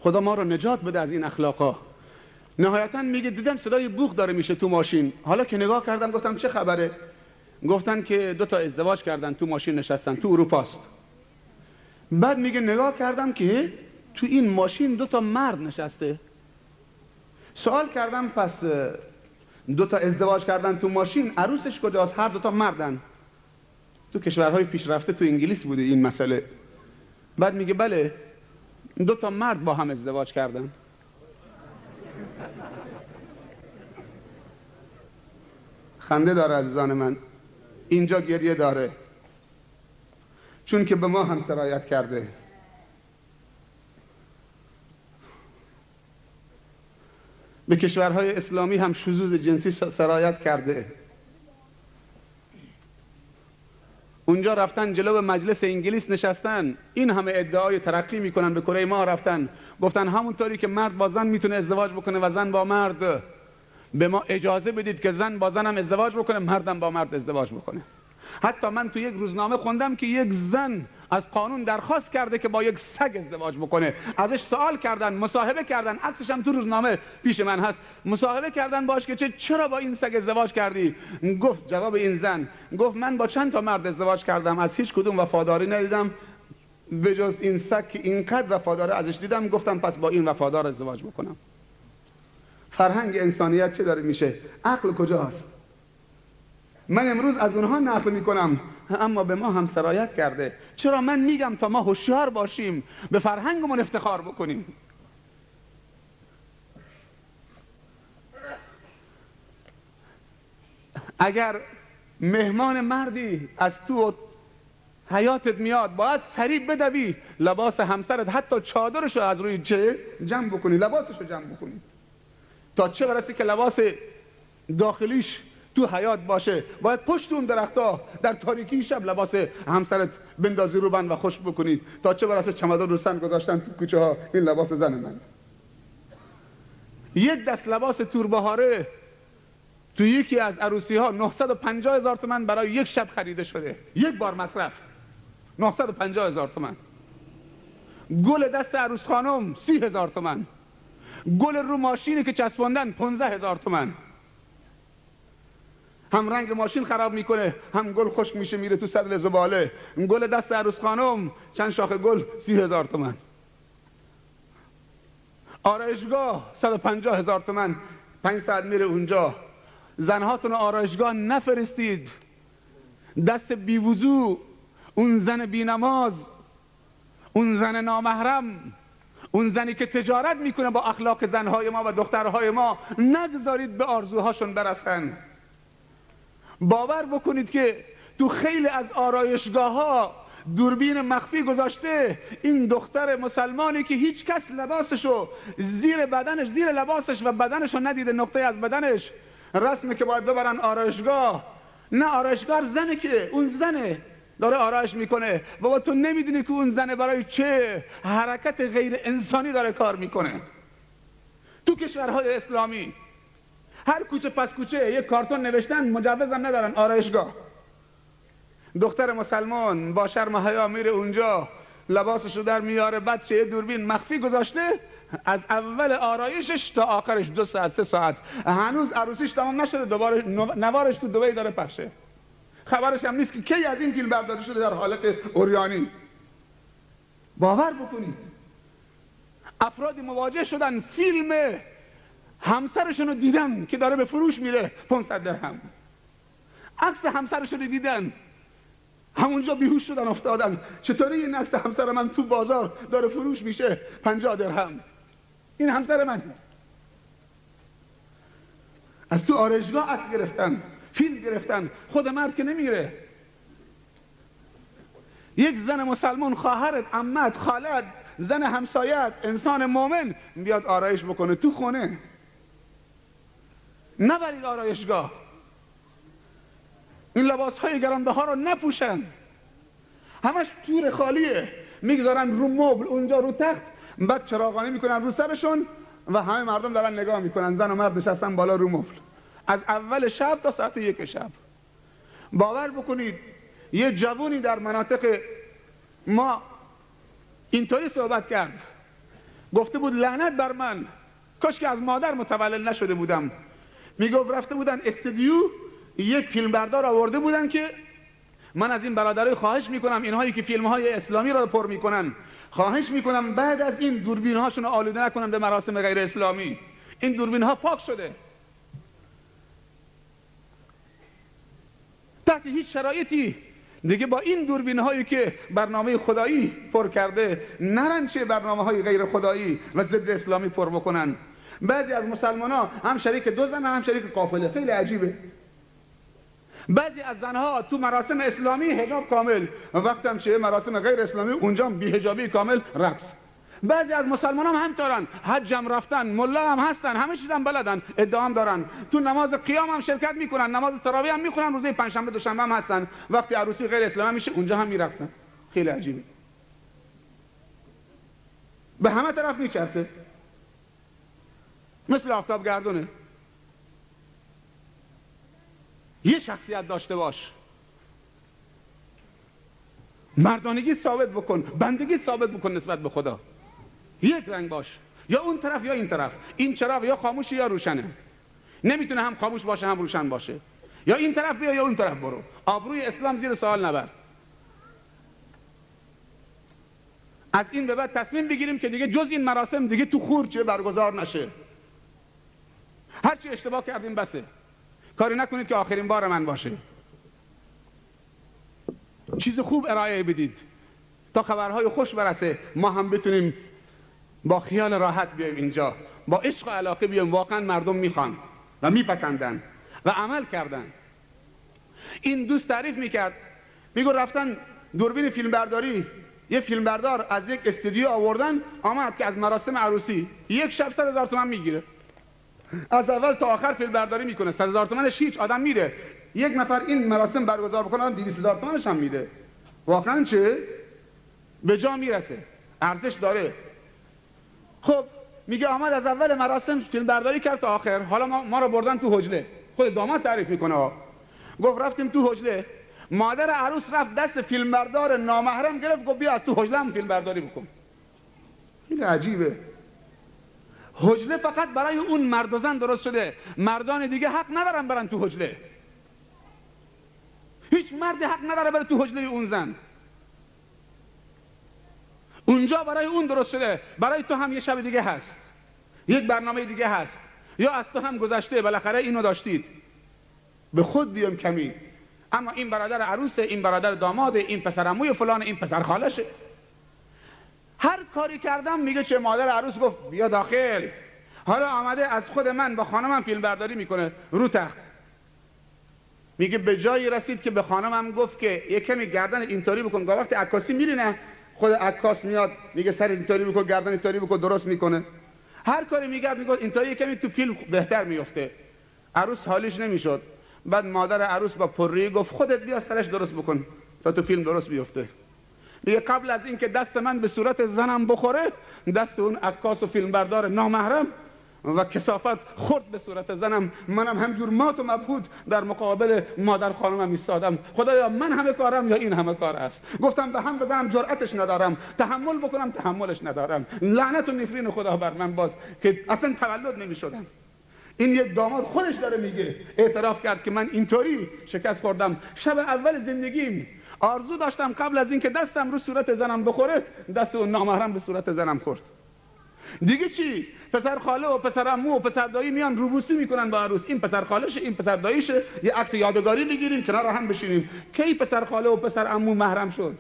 خدا ما رو نجات بده از این اخلاقا. نهایتا میگه دیدم صدای بوق داره میشه تو ماشین. حالا که نگاه کردم گفتم چه خبره؟ گفتن که 2 تا ازدواج کردن تو ماشین نشستن، تو اروپاست. بعد میگه نگاه کردم که تو این ماشین 2 تا مرد نشسته. سوال کردم پس 2 تا ازدواج کردن تو ماشین، عروسش کجاست؟ هر 2 تا مردن. تو کشورهای پیشرفته تو انگلیس بوده این مسئله. بعد میگه بله 2 تا مرد با هم ازدواج کردن. خنده داره عزیزان من، اینجا گریه داره، چون که به ما هم سرایت کرده. به کشورهای اسلامی هم شذوذ جنسی سرایت کرده. اونجا رفتن جلو مجلس انگلیس نشستن، این همه ادعای ترقی میکنن، به کره ما رفتن گفتن همونطوری که مرد با زن میتونه ازدواج بکنه و زن با مرد، به ما اجازه بدید که زن با زن هم ازدواج بکنه، مردم با مرد ازدواج بکنه. حتی من تو یک روزنامه خوندم که یک زن از قانون درخواست کرده که با یک سگ ازدواج بکنه. ازش سوال کردن، مصاحبه کردن، عکسش هم تو روزنامه پیش من هست، مصاحبه کردن باش که چرا با این سگ ازدواج کردی؟ گفت، جواب این زن گفت من با چند تا مرد ازدواج کردم، از هیچ کدوم وفاداری ندیدم به جز این سگ که اینقدر وفادار ازش دیدم، گفتم پس با این وفادار ازدواج بکنم. فرهنگ انسانیت چه داره میشه؟ عقل کجاست؟ من امروز از اونها نقل میکنم، اما به ما هم سرایت کرده. چرا من میگم تا ما هوشیار باشیم، به فرهنگمون افتخار بکنیم. اگر مهمان مردی از تو حیاتت میاد، باید سریع بدوی لباس همسرت، حتی چادرشو از روی چه جمع بکنی، لباسشو جمع بکنی، تا چه برسه که لباس داخلیش تو حیات باشه. باید پشت اون درختا در تاریکی شب لباس همسرت بندازی رو بند و خشک بکنید، تا چه برسه چمدان رو سن گذاشتن تو کوچه ها، این لباس زن من. یک دست لباس توربهاره تو یکی از عروسی ها 950,000 تومان برای یک شب خریده شده، یک بار مصرف 950,000 تومان. گل دست عروس خانم 30,000 تومان. گل رو ماشینی که چسبوندن 15,000 تومان. هم رنگ ماشین خراب میکنه، هم گل خشک میشه میره تو سطل زباله. گل دست عروس خانم چند شاخه گل 30,000 تومان. آرایشگاه 150,000 تومان، 5 ساعت میره اونجا. زنهاتون آرایشگاه نفرستید، دست بیوضو، اون زن بینماز، اون زن نامحرم، اون زنی که تجارت میکنه با اخلاق زنهای ما و دخترهای ما، نگذارید به آرزوهاشون برسن. باور بکنید که تو خیلی از آرایشگاه ها دوربین مخفی گذاشته، این دختر مسلمانی که هیچ کس لباسشو زیر بدنش، زیر لباسش و بدنشو ندیده، نقطه از بدنش، رسمه که باید ببرن آرایشگاه. نه، آرایشگاه زنه، که اون زنه داره آرایش میکنه. بابا تو نمیدونی که اون زنه برای چه حرکت غیر انسانی داره کار میکنه. تو کشورهای اسلامی هر کوچه پس کوچه یک کارتون نوشتن، مجوزم ندارن آرایشگاه. دختر مسلمان با شرم و حیا میره اونجا، لباسشو در میاره، بعد چه دوربین مخفی گذاشته، از اول آرایشش تا آخرش 2 ساعت 3 ساعت، هنوز عروسیش تمام نشده، دوباره نوارش تو دبی داره پخشه. خبرش هم نیست که کی از این فیلم برداری شده در حالت عریانی. باور بکنید افرادی مواجه شدن، فیلم همسرشون رو دیدن که داره به فروش میره 500 درهم، عکس همسرشون رو دیدن، همونجا بیهوش شدن افتادن. چطوری این عکس همسر من تو بازار داره فروش میشه 50 درهم؟ این همسر من. از تو آرایشگاه عکس گرفتن، فیلم گرفتن. خود مرد که نمیره. یک زن مسلمان، خواهرت، عمت، خالت، زن همسایت، انسان مومن بیاد آرایش بکنه تو خونه، نبرید آرایشگاه. این لباس های گرانبها رو نپوشن، همش تور خالیه، میگذارن رو مبل اونجا رو تخت، بعد چراغانی میکنن رو سرشون و همه مردم دارن نگاه میکنن، زن و مرد نشستن بالا رو مبل از اول شب تا ساعت 1 شب. باور بکنید یه جوونی در مناطق ما اینطوری صحبت کرد، گفته بود لعنت بر من، کاش که از مادر متولد نشده بودم. میگفت رفته بودن استودیو، یک فیلمبردار آورده بودن که من از این برادرای خواهش میکنم اینهایی که فیلمهای اسلامی را پر میکنن، خواهش میکنم بعد از این دوربین هاشون رو آلوده نکنن به مراسم غیر اسلامی. این دوربین ها پاک شده، تحت هیچ شرایطی دیگه با این دوربین هایی که برنامه خدایی پر کرده نرن چه برنامه های غیر خدایی و ضد اسلامی پر بکنن. بعضی از مسلمان ها هم شریک دو زن هم شریک قافله، خیلی عجیبه. بعضی از زنها تو مراسم اسلامی حجاب کامل، وقتی هم چه مراسم غیر اسلامی اونجا بی حجابی کامل رقص. بعضی از مسلمان هم همینطورن، حج هم رفتن، ملا هم هستن، همه چیز هم بلدن، ادعا هم دارن، تو نماز قیام هم شرکت میکنن، نماز تراویح هم میخونن، روزه پنجشنبه دوشنبه هم هستن، وقتی عروسی غیر اسلامی میشه اونجا هم میرقصن. خیلی عجیبه، به همه طرف میچرخه، مثل آفتاب گردونه. یه شخصیت داشته باش، مردانگی ثابت بکن، بندگی ثابت بکن نسبت به خدا. یک رنگ باش، یا اون طرف یا این طرف. این چراغ یا خاموشه یا روشنه، نمیتونه هم خاموش باشه هم روشن باشه. یا این طرف بیا یا اون طرف برو. آبروی اسلام زیر سوال نبر. از این به بعد تصمیم بگیریم که دیگه جز این مراسم دیگه تو خورچه برگزار نشه. هرچی اشتباه کردیم بسه، کاری نکنید که آخرین بار من باشه. چیز خوب ارائه بدید تا خبرهای خوش برسه، ما هم بتونیم با خیال راحت بیایم اینجا، با عشق و علاقه بیایم. واقعا مردم میخوان و میپسندن و عمل کردن. این دوست تعریف میکرد، میگو رفتن دوربین فیلمبرداری، یه فیلمبردار از یک استودیو آوردن، آمد که از مراسم عروسی یک شب 100,000 تومان میگیره. از اول تا آخر فیلمبرداری میکنه، 100,000 تومانش هیچ. آدم میره یک نفر این مراسم برگزار بکنه، آدم 200,000 تومانش هم میده. واقعا چه به جا میرسه، ارزش داره. خب میگه آمد از اول مراسم فیلمبرداری کرد تا آخر. حالا ما رو بردن تو حجله. خود داماد تعریف میکنه، گفت رفتیم تو حجله، مادر عروس رفت دست فیلمبردار نامحرم گرفت، گفت بیا از تو حجله هم فیلمبرداری بکن. خیلی عجیبه. حجله فقط برای اون مرد و زن درست شده، مردان دیگه حق ندارن برن تو حجله. هیچ مردی حق نداره بره تو حجله اون زن. اونجا برای اون درست شده. برای تو هم یه شب دیگه هست، یک برنامه دیگه هست، یا از تو هم گذشته، بالاخره اینو داشتید. به خود بیام کمی. اما این برادر عروسه، این برادر داماده، این پسر عموی فلان، این پسر خالشه. هر کاری کردم میگه چه مادر عروس گفت بیا داخل. حالا آمده از خود من با خانمم فیلم برداری میکنه رو تخت. میگه به جایی رسید که به خانمم گفت که یک کمی گردن اینطوری بکن. گاه وقتی عکاسی میرینه خود عکاس میاد میگه سر اینطوری بکن، گردن اینطوری بکن، درست میکنه. هر کاری میگرد میگه اینطوری کمی تو فیلم بهتر میفته. عروس حالیش نمیشد. بعد مادر عروس با پری گفت خودت بیا سرش درست بکن تا تو فیلم درست بیفته. میگه قبل از این که دست من به صورت زنم بخوره، دست اون عکاس و فیلمبردار نامحرم و کثافت خورد به صورت زنم. منم همجور مات و مبهوت در مقابل مادر خانمم ایستادم. خدایا من همه کارم یا این همه کار است؟ گفتم به هم بزنم جرأتش ندارم، تحمل بکنم تحملش ندارم. لعنت و نفرین خدا بر من باد که اصلا تولد نمیشدم. این یک داماد خودش داره میگه، اعتراف کرد که من اینطوری شکست خوردم. شب اول زندگیم آرزو داشتم قبل از اینکه دستم رو صورت زنم بخوره، دست اون نامحرم به صورت زنم خورد. دیگه چی؟ پسر خاله و پسر عمو و پسر دایی میان روبوسی میکنن با عروس. این پسر خالشه، این پسر داییشه، یه عکس یادگاری بگیریم کنار هم بشینیم. کی پسر خاله و پسر عمو محرم شد؟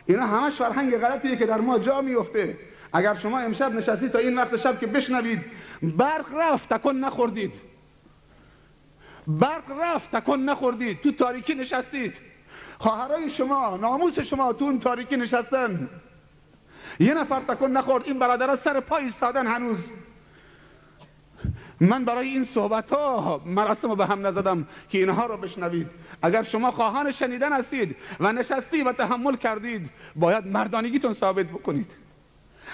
اینا همش فرهنگ غلطیه که در ما جا میفته. اگر شما امشب نشستید تا این وقت شب که بشنوید برق رفت تکون نخوردید، برق رفت تکون نخوردید، تو تاریکی نشستید، خواهرای شما ناموس شما تو اون تاریکی نشستن، یه نفر تکون نخورد، این برادرها سر پا ایستادن هنوز. من برای این صحبت ها مراسم رو به هم نزدم که اینها رو بشنوید. اگر شما خواهان شنیدن هستید و نشستی و تحمل کردید، باید مردانگیتون ثابت بکنید.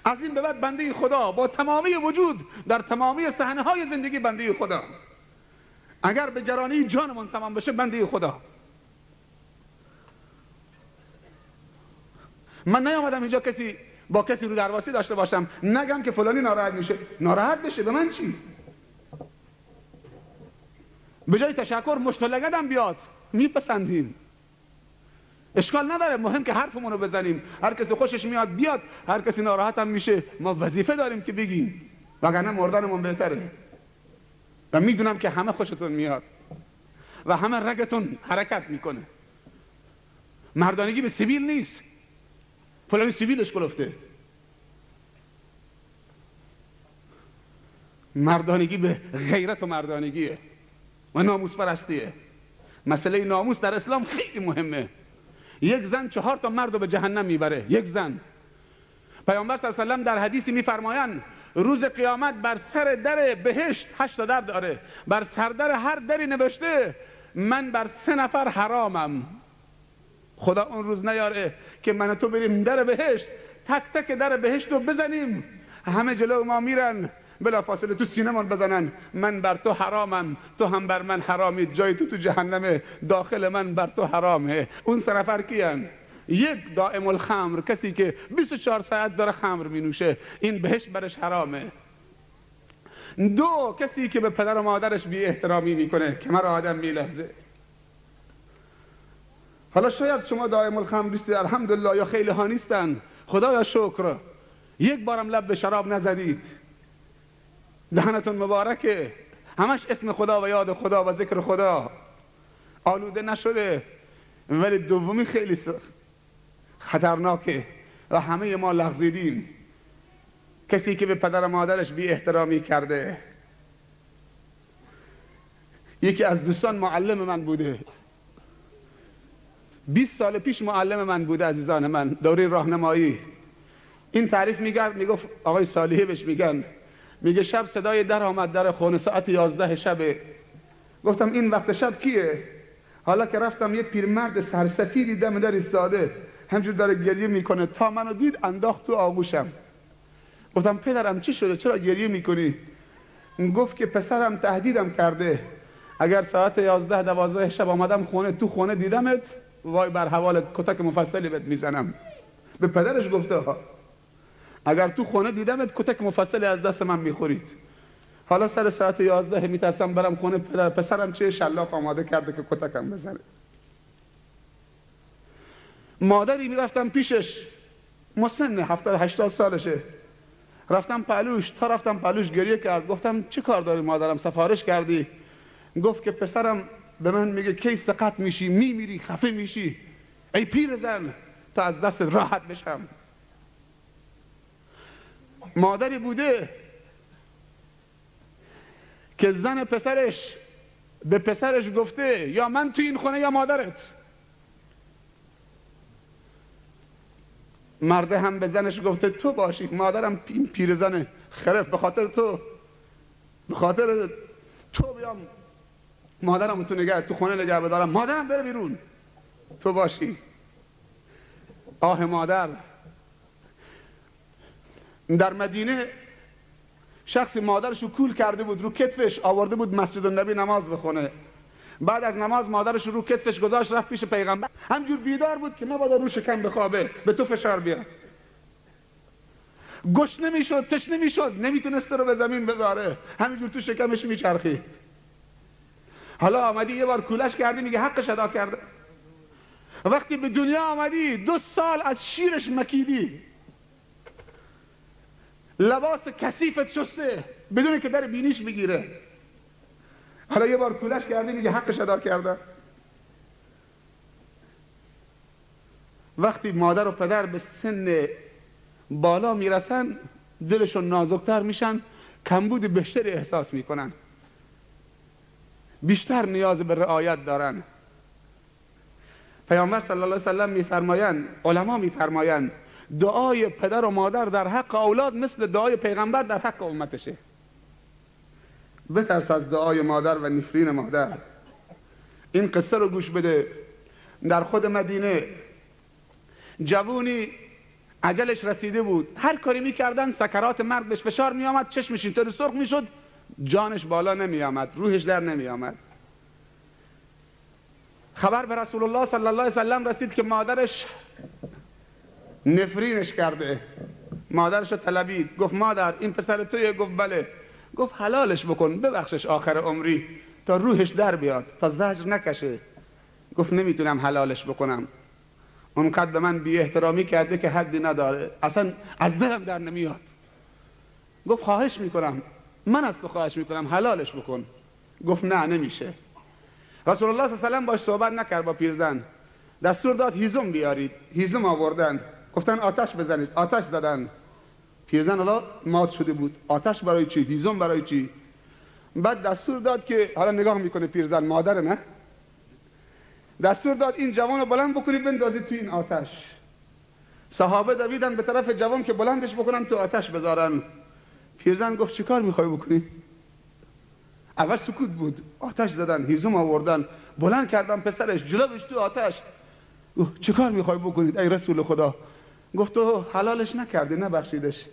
از این به بعد بنده خدا با تمامی وجود در تمامی صحنه های زندگی بنده خدا. اگر به گرانی جانمون تمام بشه بنده خدا. من نیامدم اینجا کسی با کسی رو درواسی داشته باشم، نگم که فلانی ناراحت میشه، ناراحت بشه، به من چی؟ به جای تشکر مشت و لگدم بیاد، میپسندیم، اشکال نداره، مهم که حرفمون رو بزنیم. هر کسی خوشش میاد بیاد، هر کسی ناراحت هم میشه، ما وظیفه داریم که بگیم، وگرنه مردنمون بهتره. و میدونم که همه خوشتون میاد و همه رگتون حرکت میکنه. مردانگی به سیبیل نیست، فلانی سیبیلش کلفته. مردانگی به غیرت و مردانگیه و ناموس پرستیه. مسئله ناموس در اسلام خیلی مهمه. یک زن 4 تا مرد رو به جهنم میبره، یک زن. پیامبر صلی الله علیه و آله در حدیثی میفرمایند روز قیامت بر سر در بهشت 8 تا در داره، بر سردر هر دری نوشته من بر 3 نفر حرامم. خدا اون روز نیاره که من و تو بریم در بهشت، تک تک در بهشت رو بزنیم، همه جلو ما میرن، بلا فاصله تو سینمون بزنن من بر تو حرامم، تو هم بر من حرامی، جای تو جهنمه، داخل من بر تو حرامه. اون 3 نفر کیان؟ یک دائم الخمر، کسی که 24 ساعت داره خمر می نوشه، این بهشت برش حرامه. 2 کسی که به پدر و مادرش بی احترامی میکنه، کمر آدم میلرزه. حالا شاید شما دائم الخمر نیستید، الحمدلله، یا خیلی ها نیستن، خدایا شکر، یک بارم لب به شراب نزدید، دهنتون مبارکه، همش اسم خدا و یاد خدا و ذکر خدا، آلوده نشده. ولی دومی خیلی خطرناکه و همه ما لغزیدیم. کسی که به پدر و مادرش بی احترامی کرده. یکی از دوستان معلم من بوده، 20 سال پیش معلم من بوده عزیزان من، دوره راهنمایی. این تعریف میگفت آقای صالحی بهش میگن، میگه شب صدای در آمد، در خونه، ساعت 11 شبه. گفتم این وقت شب کیه؟ حالا که رفتم یه پیرمرد سرسفیدی دم در ایستاده، همجور داره گریه میکنه، تا منو دید انداخت تو آغوشم. گفتم پدرم چی شده، چرا گریه میکنی؟ گفت که پسرم تهدیدم کرده، اگر ساعت 11 12 شب آمدم خونه، تو خونه دیدمت، وای بر حوالت کتک مفصلی بهت میزنم. به پدرش گفته ها، اگر تو خونه دیدمت کتک مفصلی از دست من میخورید. حالا سر ساعت 11 میترسم برم خونه، پسرم چه شلاق آماده کرده که کتکم بزنه. مادری میرفتم پیشش، مسن 70 80 سالشه، رفتم پهلوش، تا رفتم پهلوش گریه کرد. گفتم چه کار داری مادرم، سفارش کردی؟ گفت که پسرم به من میگه کی سقط میشی، میمیری، خفه میشی، ای پیر زن تا از دست راحت بشم. مادری بوده که زن پسرش به پسرش گفته یا من تو این خونه یا مادرت. مرده هم به زنش گفته تو باشی، مادرم این پیرزن خرف، به خاطر تو، به خاطر تو بیام مادرم تو خونه نگه بدارم، مادرم بره بیرون، تو باشی. آه مادر. در مدینه شخصی مادرش رو کول کرده بود، رو کتفش آورده بود مسجد النبی نماز بخونه. بعد از نماز مادرش رو کتفش گذاشت، رفت پیش پیغمبر، همجور بیدار بود که مبادا رو شکم بخوابه، به تو فشار بیاد. گشنه میشد، تشنه میشد، نمیتونست رو به زمین بذاره، همینجور تو شکمش میچرخید. حالا آمدی یه بار کولش کردی، میگه حقش ادا کرده. وقتی به دنیا آمدی 2 سال از شیرش مکیدی، لباس کثیفت شسته بدون که در بینیش بگیره. حالا یه بار کولش کردی، میگه حقش ادا کرده. وقتی مادر و پدر به سن بالا میرسن، دلشون نازکتر میشن، کمبود بیشتری احساس میکنن، بیشتر نیاز به رعایت دارن. پیامبر صلی الله علیه و سلم میفرمایند، علما میفرمایند، دعای پدر و مادر در حق اولاد مثل دعای پیغمبر در حق امتشه. بترس از دعای مادر و نفرین مادر. این قصه رو گوش بده. در خود مدینه جوونی اجلش رسیده بود، هر کاری میکردن سکرات مرگ بهش فشار میامد، چشمش اینطوری سرخ میشد، جانش بالا نمیامد، روحش در نمیامد. خبر به رسول الله صلی الله علیه و سلم رسید که مادرش نفرینش کرده، مادرش رو طلبید، گفت مادر این پسر تویه؟ گفت بله. گفت حلالش بکن، ببخشش آخر عمری تا روحش در بیاد، تا زجر نکشه. گفت نمیتونم حلالش بکنم، اونقدر به من بی احترامی کرده که حدی نداره، اصلا از دلم در نمیاد. گفت خواهش میکنم، من از تو خواهش میکنم حلالش بکن. گفت نه نمیشه. رسول الله صلی الله علیه و سلم باش صحبت نکرد با پیرزن، دستور داد هیزم بیارید. هیزم آوردن، گفتن آتش بزنید. آتش زدن. پیرزن حالا مات شده بود. آتش برای چی؟ هیزم برای چی؟ بعد دستور داد که، حالا نگاه میکنه پیرزن، مادر نه، دستور داد این جوان رو بلند بکنید بندازید تو این آتش. صحابه دویدن به طرف جوان که بلندش بکنن تو آتش بذارن. پیرزن گفت چه کار میخوای بکنی؟ اول سکوت بود. آتش زدن، هیزم آوردن، بلند کردن پسرش، جلوش تو آتش. چه کار میخوای بکنید ای رسول خدا؟ گفت تو حلالش نکردی، نبخشیدش.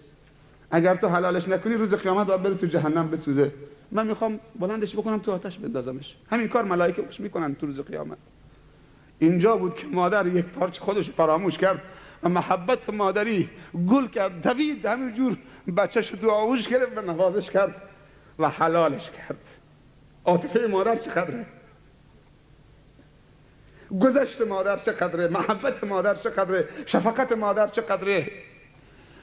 اگر تو حلالش نکنی روز قیامت باید بره تو جهنم بسوزه. من میخوام بلندش بکنم تو آتش بندازمش. همین کار ملائکه باش میکنن تو روز قیامت. اینجا بود که مادر یک پارچه خودش فراموش کرد و محبت مادری گل کرد، دوید همینجور بچه‌ش تو آغوش گرفت و نوازش کرد و حلالش کرد. عاطفه مادر چقدره، گذشت مادر چقدره، محبت مادر چقدره، شفقت مادر چقدره.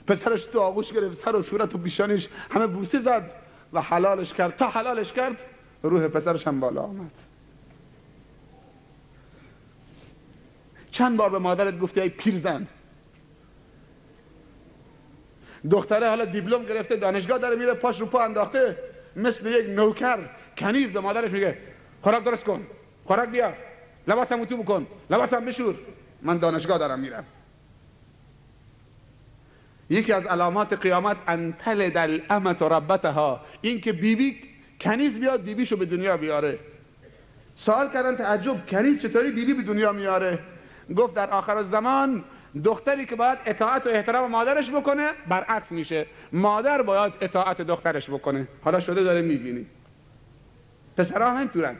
پسرش تو آغوش گرفت، سر و صورت و پیشانیش همه بوسه زد و حلالش کرد. تا حلالش کرد روح پسرش هم بالا آمد. چند بار به مادرت گفتی ای پیرزن؟ دختره حالا دیپلم گرفته، دانشگاه داره میره، پاش رو پا انداخته، مثل یک نوکر کنیز به مادرش میگه خوراک درست کن، خوراک بیار، لباسم اتو بکن، لباسم بشور، من دانشگاه دارم میرم. یکی از علامات قیامت ان تلد الامة ربتها، این که بیبی کنیز بیاد بیبیشو به دنیا بیاره. سوال کردن تعجب، کنیز چطوری بیبی به دنیا میاره؟ گفت در آخر الزمان دختری که باید اطاعت و احترام مادرش بکنه برعکس میشه، مادر باید اطاعت دخترش بکنه. حالا شده داره میبینی پسرها همینطورن.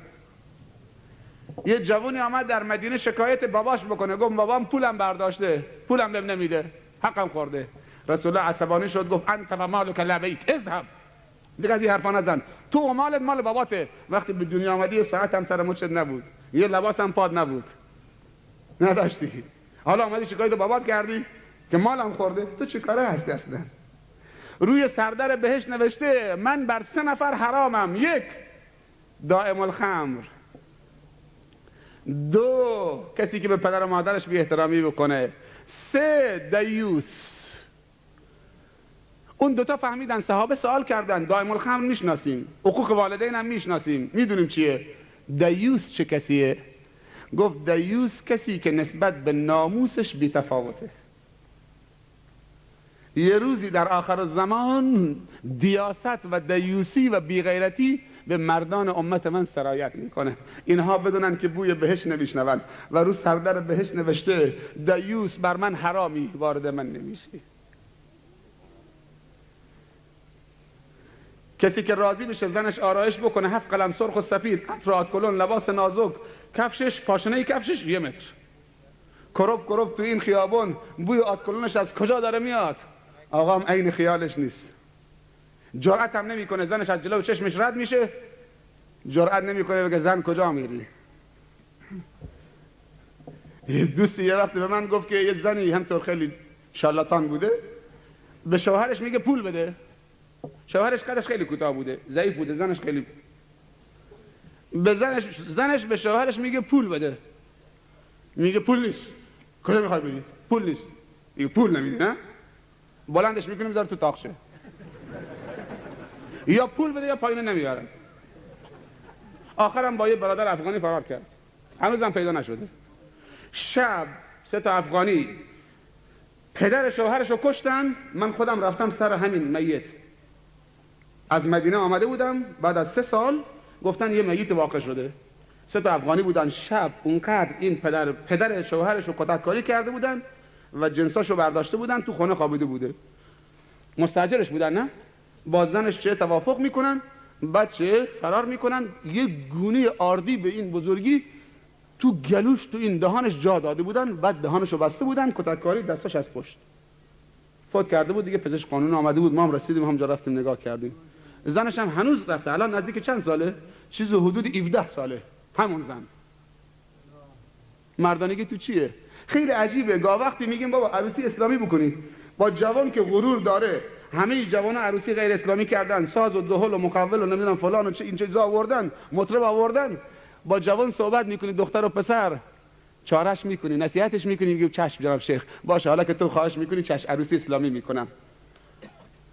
یه جوونی آمد در مدینه شکایت باباش بکنه، گفت بابام پولم برداشته، پولم بهم نمیده، حقم خورده. رسول الله عصبانی شد، گفت انت و مالک لبیک اذهب، دیگه از این حرفا نزن، تو و مالت مال باباته. وقتی به دنیا آمدی یه ساعت هم سر مچت نبود، یه لباس هم پاد نبود، نداشتی، حالا آمدی شکایت بابات کردی که مالم خورده. تو چه کاره هستی اصلا؟ روی سردر بهشت نوشته من بر 3 نفر حرامم: 1 دائم الخمر، 2 کسی که به پدر و مادرش بی احترامی بکنه، 3 دیوس. اون دوتا فهمیدن. صحابه سوال کردن دائم الخمر میشناسیم، حقوق والدین هم میشناسیم، میدونیم چیه، دیوس چه کسیه؟ گفت دیوس کسی که نسبت به ناموسش بی تفاوته. یه روزی در آخر زمان دیاست و دیوسی و بیغیرتی به مردان امت من سرایت میکنه. اینها بدونن که بوی بهشت نمیشنون و رو سردر بهشت نوشته دیوس بر من حرامی، وارد من نمیشی. کسی که راضی بشه زنش آرایش بکنه، 7 قلم سرخ و سفید، عطر آتکلون، لباس نازک، کفشش، پاشنه کفشش 1 متر، کروب کروب تو این خیابون، بوی آتکلونش از کجا داره میاد؟ آقا هم عین خیالش نیست. جرأت هم نمیکنه، زنش از جلو چشمش رد میشه، جرأت نمیکنه بگه زن کجا میری. یه دوستی یه وقت به من گفت که یه زنی همطور خیلی شالاتان بوده، به شوهرش میگه پول بده. شوهرش قدش خیلی کوتاه بوده، ضعیف بوده، زنش خیلی به زنش به شوهرش میگه پول بده. میگه پول نیست. کجا میخوای بری؟ پول نیست. میگه پول نمیدی نه؟ بلندش میکنه میذاره تو تاقشه. یا پول بده یا پایینه نمیارن. آخرم با یه برادر افغانی فرار کرد، هنوزم پیدا نشده. شب 3 تا افغانی پدر شوهرشو کشتن. من خودم رفتم سر همین میت، از مدینه آمده بودم، بعد از 3 سال گفتن یه میت واقع شده. 3 تا افغانی بودن. شب اونقدر این پدر شوهرشو کتککاری کرده بودن و جنساشو برداشته بودن، تو خونه خوابیده بوده. مستاجرش بودن نه؟ با زنش چه توافق میکنن، بعد چه فرار میکنن. یه گونه آردی به این بزرگی تو گلوش، تو این دهانش جا داده بودن، بعد دهانشو بسته بودن، کتککاری، دستاش از پشت. فوت کرده بود دیگه، پزشک قانون آمده بود، ما هم رسیدیم همونجا رفتیم نگاه کردیم. زنش هم هنوز رفته، الان نزدیک چند ساله؟ چیز حدود 17 ساله همون زن. مردانگی تو چیه؟ خیلی عجیبه. وقتی میگیم بابا عروسی اسلامی بکنید، با جوان که غرور داره، همه جوانا عروسی غیر اسلامی کردن، ساز و دهل و مقول و نمیدونم فلان و چه این چیزا آوردن، مطرب آوردن، با جوان صحبت میکنی، دختر و پسر چارش میکنی، نصیحتش میکنی، میگی چشم جناب شیخ باشه، حالا که تو خواهش میکنی چشم عروسی اسلامی میکنم.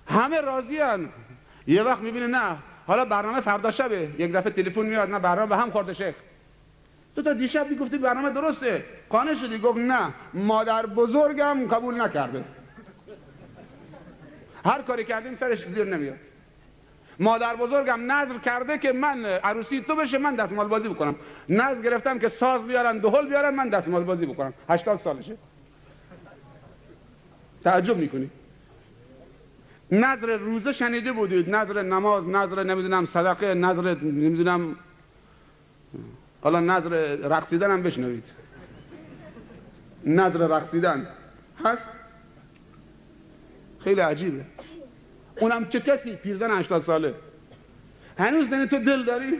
همه راضیان. یه وقت میبینه نه حالا برنامه فردا شبه، یک دفعه تلفن میاد نه برنامه به هم خورده شیخ. تو تا دیشب میگفتی برنامه درسته، قانع شدی؟ گفت نه مادر بزرگم قبول نکرده. هر کاری کردیم سرش زیر نمیاد. مادر بزرگم نذر کرده که من عروسی تو بشه من دستمال بازی بکنم، نذر گرفتم که ساز بیارن دهل بیارن من دستمال بازی بکنم. 80 سالشه. تعجب میکنی؟ نذر روزه شنیده بودید، نذر نماز، نذر نمیدونم صدقه، نذر نمیدونم، حالا نذر رقصیدن هم بشنوید. نذر رقصیدن هست. خیلی عجیبه. اونم چه کسی؟ پیرزن 80 ساله. هنوز نه تو دل داری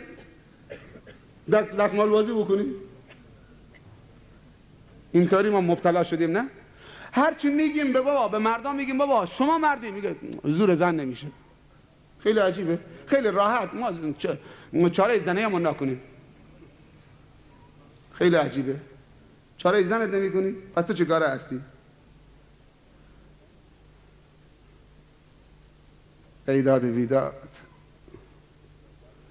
دستمال بازی بکنی؟ این کاری ما مبتلا شدیم. نه هرچی میگیم به بابا، به مردم میگیم بابا شما مردی، میگه زور زن نمیشه. خیلی عجیبه. خیلی راحت ما چاره زنه همون نکنیم. خیلی عجیبه. چاره زنت نمی کنی؟ پس تو چه کاره هستی؟ ایداد ویدا